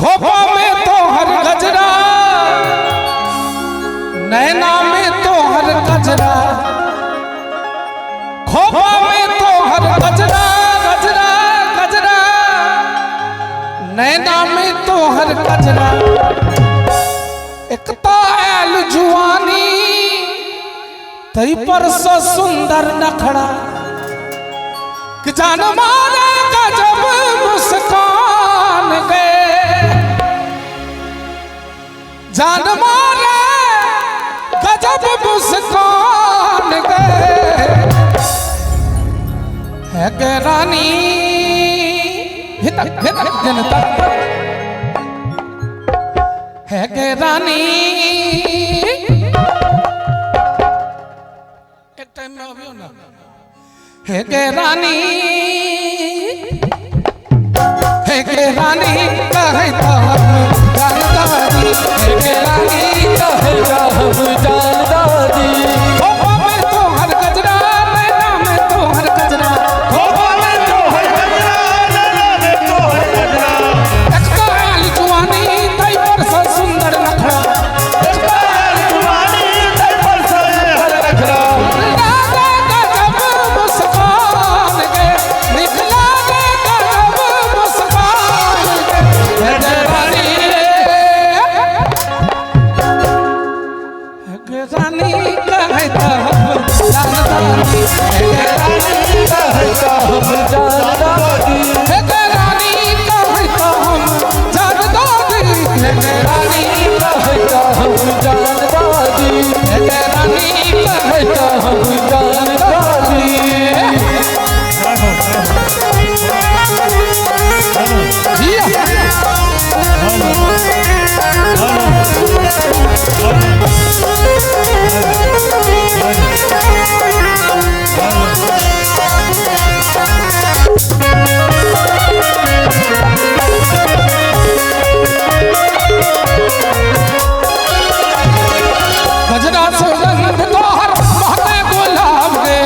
खोपा में तो हर गजरा, नैना में तो हर गजरा, खोपा में तो हर गजरा गजरा गजरा, नैना में तो हर गजरा। एक तायल जुआनी तई पर सो सुंदर नखड़ा, कि जान मारे गजब मुस्कान गए, जान मारे गजब मुस्कान गए। है के रानी हितक हितक दिन तक, है के रानी एक टाइम में अभी ना, है के रानी, है के रानी कहे तो हम जानता दी, है के रानी कहे तो हम जानता दी। खोपा में तो हर गजरा, नैना में तो हर गजरा, खोपा में तो हर गजरा, नैना में तो हर गजरा। एक तायल जुआनी तई पर सो सुंदर नखड़ा, एक तायल जुआनी तई पर सो सुंदर नखड़ा। रानी कहे तो हम जानता दी, रानी कहे तो हम जानता दी, रानी कहे तो हम जानता दी, रानी कहे तो हम जानता दी, रानी कहे तो हम जानता दी। गजरा सुगंध तो हर महके गुलाब गे,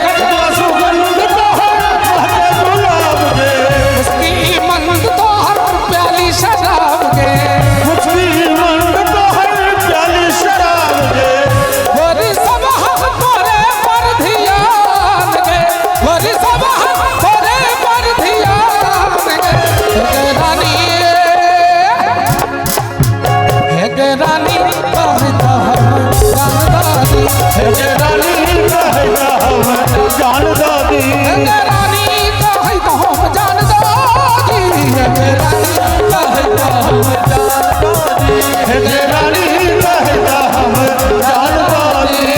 गजरा सुगंध तो हर महके गुलाब गे, उसकी मंद तो हर प्याली शराब गे, उसकी मंद तो हर प्याली शराब गे। गोरी सब हम तोरे पर ध्यान गे, गोरी सब हम तोरे पर ध्यान गे। हे रानी, हे रानी कहे तो हम जानता दी, हे रानी कहे तो हम जानता दी, हे रानी कहे तो हम जानता दी, हे रानी कहे तो हम जानता दी, हे रानी कहे तो हम जानता दी।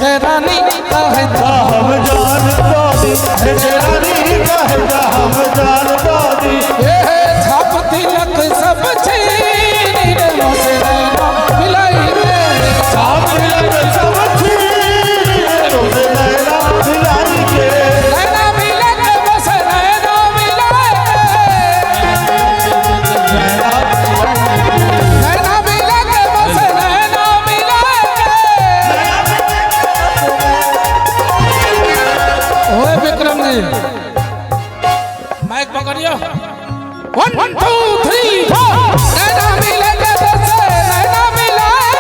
रानी कहे हम जान दादी रानी कहे हम जान दादी छाप तिलक सब छीनी रे मोसे नैना मिलाई रे छाप तिलक सब छीनी रे मोसे नैना मिलाई के नैना मिला के मोसे नैना मिलाई नैना मिला के मोसे नैना मिलाई ओए विक्रम जी माइक पकड़ियो 1 2 3 4 नैना मिला के मोसे नैना मिलाई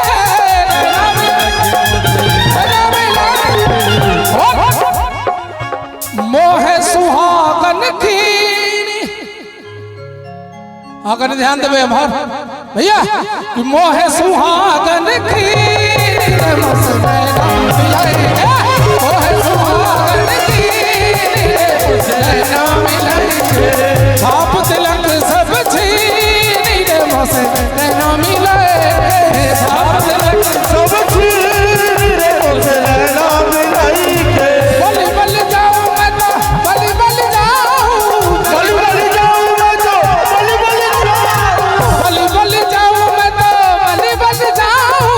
मोहे सुहागन की अगर ध्यान देवे हमार भैया कि मोहे सुहागन की मोहे सुहागन की छाप तिलक सब छीनी रे मोसे नैना मिलाए छाप तिलक सब छीनी रे मोसे नैना मिलाई के बलि बलि जाऊं मैं तो बलि बलि जाऊं बलि बलि जाऊं मैं तो बलि बलि जाऊं बलि बलि जाऊं मैं तो बलि बलि जाऊं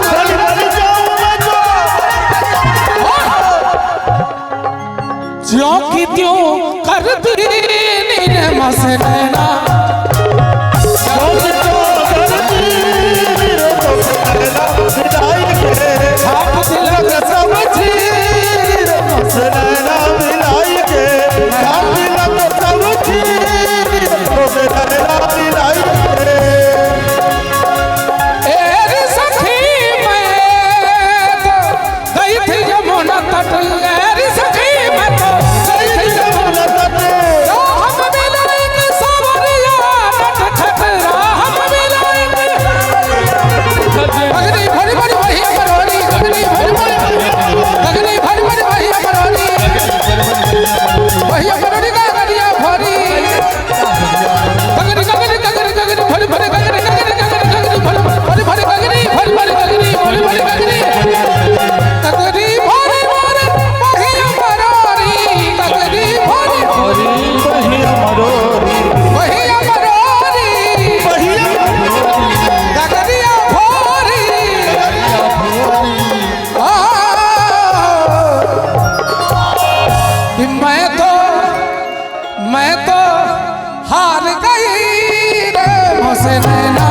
बलि बलि जाऊं मैं तो ज्यों की त्यों कर दी नीने मसे नैना छाप तिलक सब छीनी रे मोसे नैना मिलाई के छाप तिलक सब छीनी रे मोसे नैना मिलाई के एरी सखी मैं तो गई थी यमुना तट एरी सखी मैं तो गई थी यमुना तट हम मिलेंगे सावरिया नट खतरा हम मिलेंगे अग्नि भरी भरी वही अमरोनी अग्नि भरी भरी अग्नि भरी भरी वही अमरोनी वही अमरोनी का गरिया भरी गगरी गगरी गगरी गगरी भरी भरी गगरी गगरी गगरी गगरी भरी भरी गगरी भरी भरी गगरी भरी भरी गगरी गगरी भरी भरी वही अमरोनी गगरी भरी वही अमरोरी वही अमरोनी वही गगरिया भरी मैं तो हार गई रे मोसे नैना